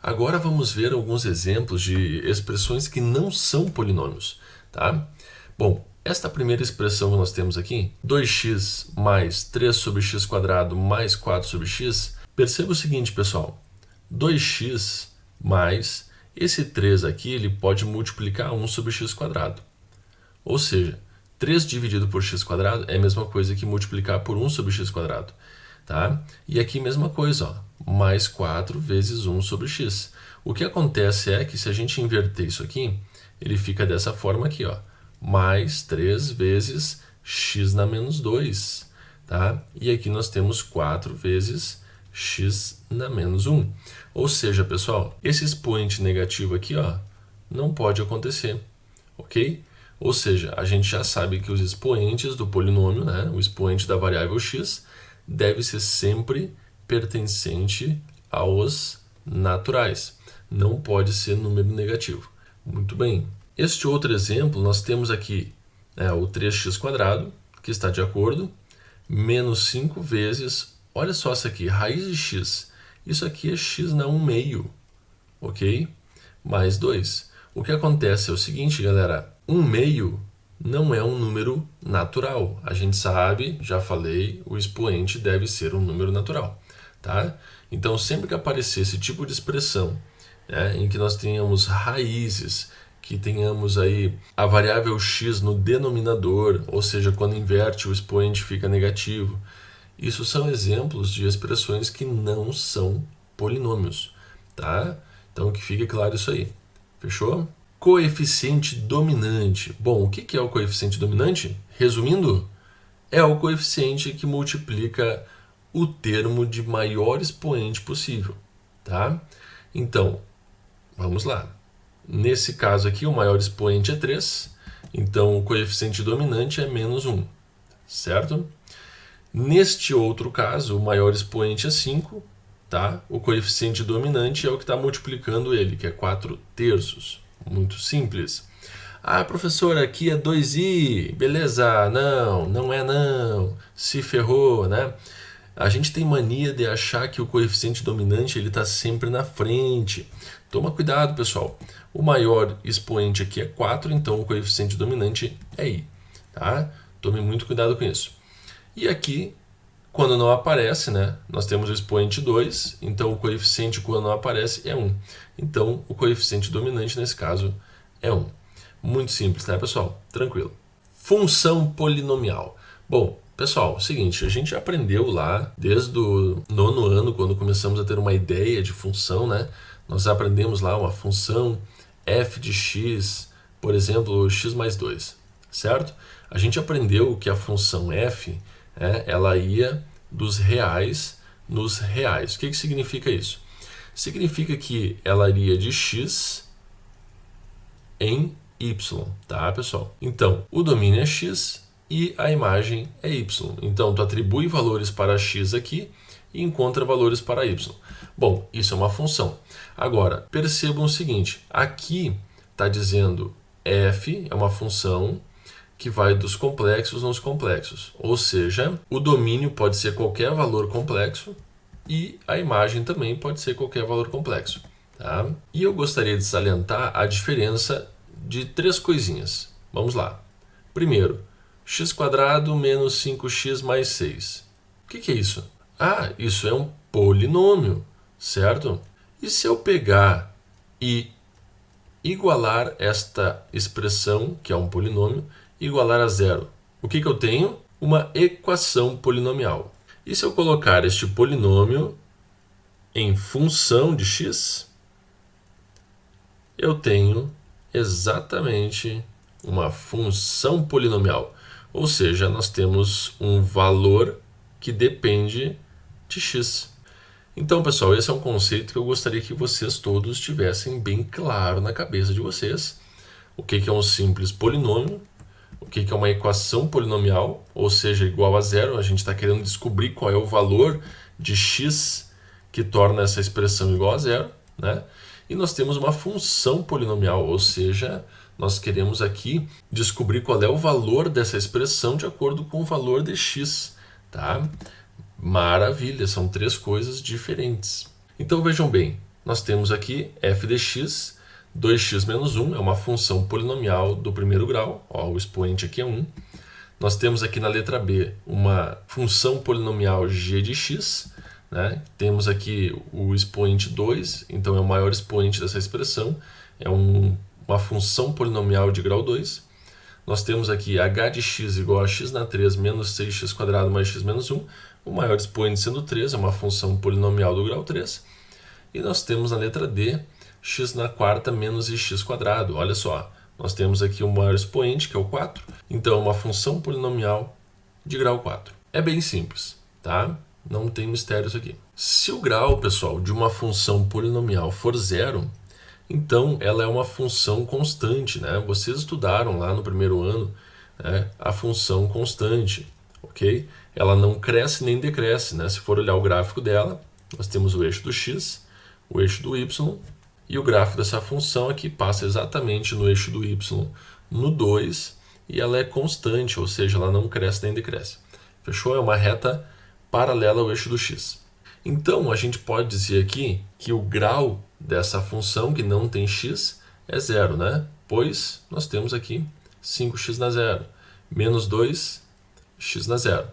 Agora vamos ver alguns exemplos de expressões que não são polinômios, tá? Bom, esta primeira expressão que nós temos aqui, 2x mais 3 sobre x quadrado mais 4 sobre x, perceba o seguinte, pessoal, 2x mais esse 3 aqui, ele pode multiplicar 1 sobre x quadrado. Ou seja, 3 dividido por x quadrado é a mesma coisa que multiplicar por 1 sobre x quadrado. Tá? E aqui mesma coisa, ó, mais 4 vezes 1 sobre x. O que acontece é que se a gente inverter isso aqui, ele fica dessa forma aqui, ó, mais 3 vezes x na menos 2. Tá? E aqui nós temos 4 vezes x na menos 1. Ou seja, pessoal, esse expoente negativo aqui, ó, não pode acontecer, ok? Ou seja, a gente já sabe que os expoentes do polinômio, né, o expoente da variável x, deve ser sempre pertencente aos naturais. Não pode ser número negativo. Muito bem. Este outro exemplo, nós temos aqui o 3x², que está de acordo, menos 5 vezes, olha só isso aqui, raiz de x. Isso aqui é x na 1/2, ok? Mais 2. O que acontece é o seguinte, galera, 1/2 não é um número natural. A gente sabe, já falei, o expoente deve ser um número natural, tá? Então, sempre que aparecer esse tipo de expressão, né, em que nós tenhamos raízes, que tenhamos aí a variável x no denominador, ou seja, quando inverte o expoente fica negativo, isso são exemplos de expressões que não são polinômios, tá? Então, que fique claro isso aí. Fechou? Coeficiente dominante. Bom, o que é o coeficiente dominante? Resumindo, é o coeficiente que multiplica o termo de maior expoente possível, tá? Então, vamos lá. Nesse caso aqui, o maior expoente é 3, então o coeficiente dominante é menos 1, certo? Neste outro caso, o maior expoente é 5, tá? O coeficiente dominante é o que está multiplicando ele, que é 4/3. Muito simples. Ah, professor, aqui é 2i. Beleza, não é não. Se ferrou, né? A gente tem mania de achar que o coeficiente dominante ele está sempre na frente. Toma cuidado, pessoal. O maior expoente aqui é 4, então o coeficiente dominante é i. Tá? Tome muito cuidado com isso. E aqui, quando não aparece, né, nós temos o expoente 2, então o coeficiente quando não aparece é 1. Então, o coeficiente dominante nesse caso é 1. Muito simples, né, pessoal? Tranquilo. Função polinomial. Bom, pessoal, é o seguinte, a gente aprendeu lá, desde o 9º ano, quando começamos a ter uma ideia de função, né? Nós aprendemos lá uma função f de x, por exemplo, x mais 2, certo? A gente aprendeu que a função f, ela ia dos reais nos reais. O que significa isso? Significa que ela iria de x em y, tá, pessoal? Então, o domínio é x e a imagem é y. Então, tu atribui valores para x aqui e encontra valores para y. Bom, isso é uma função. Agora, percebam o seguinte, aqui está dizendo f é uma função que vai dos complexos nos complexos. Ou seja, o domínio pode ser qualquer valor complexo e a imagem também pode ser qualquer valor complexo. Tá? E eu gostaria de salientar a diferença de 3 coisinhas. Vamos lá. Primeiro, x² menos 5x mais 6. O que é isso? Ah, isso é um polinômio, certo? E se eu pegar e igualar esta expressão, que é um polinômio, igualar a zero. O que eu tenho? Uma equação polinomial. E se eu colocar este polinômio em função de x, eu tenho exatamente uma função polinomial. Ou seja, nós temos um valor que depende de x. Então, pessoal, esse é um conceito que eu gostaria que vocês todos tivessem bem claro na cabeça de vocês. O que é um simples polinômio, o que é uma equação polinomial, ou seja, igual a zero. A gente está querendo descobrir qual é o valor de x que torna essa expressão igual a zero, né? E nós temos uma função polinomial, ou seja, nós queremos aqui descobrir qual é o valor dessa expressão de acordo com o valor de x, tá? Maravilha, são 3 coisas diferentes. Então vejam bem, nós temos aqui f de x, 2x menos 1 é uma função polinomial do primeiro grau, ó, o expoente aqui é 1. Nós temos aqui na letra B uma função polinomial g de x, né? Temos aqui o expoente 2, então é o maior expoente dessa expressão, é uma função polinomial de grau 2. Nós temos aqui h de x igual a x na 3 menos 6x² mais x menos 1, o maior expoente sendo 3, é uma função polinomial do grau 3. E nós temos na letra D, x na quarta menos x². Olha só, nós temos aqui o maior expoente, que é o 4. Então, é uma função polinomial de grau 4. É bem simples, tá? Não tem mistérios aqui. Se o grau, pessoal, de uma função polinomial for 0, então ela é uma função constante, né? Vocês estudaram lá no primeiro ano, né, a função constante, ok? Ela não cresce nem decresce, né? Se for olhar o gráfico dela, nós temos o eixo do x, o eixo do y, e o gráfico dessa função aqui passa exatamente no eixo do y no 2, e ela é constante, ou seja, ela não cresce nem decresce. Fechou? É uma reta paralela ao eixo do x. Então, a gente pode dizer aqui que o grau dessa função, que não tem x, é 0, né? Pois nós temos aqui 5x na 0, menos 2, x na 0.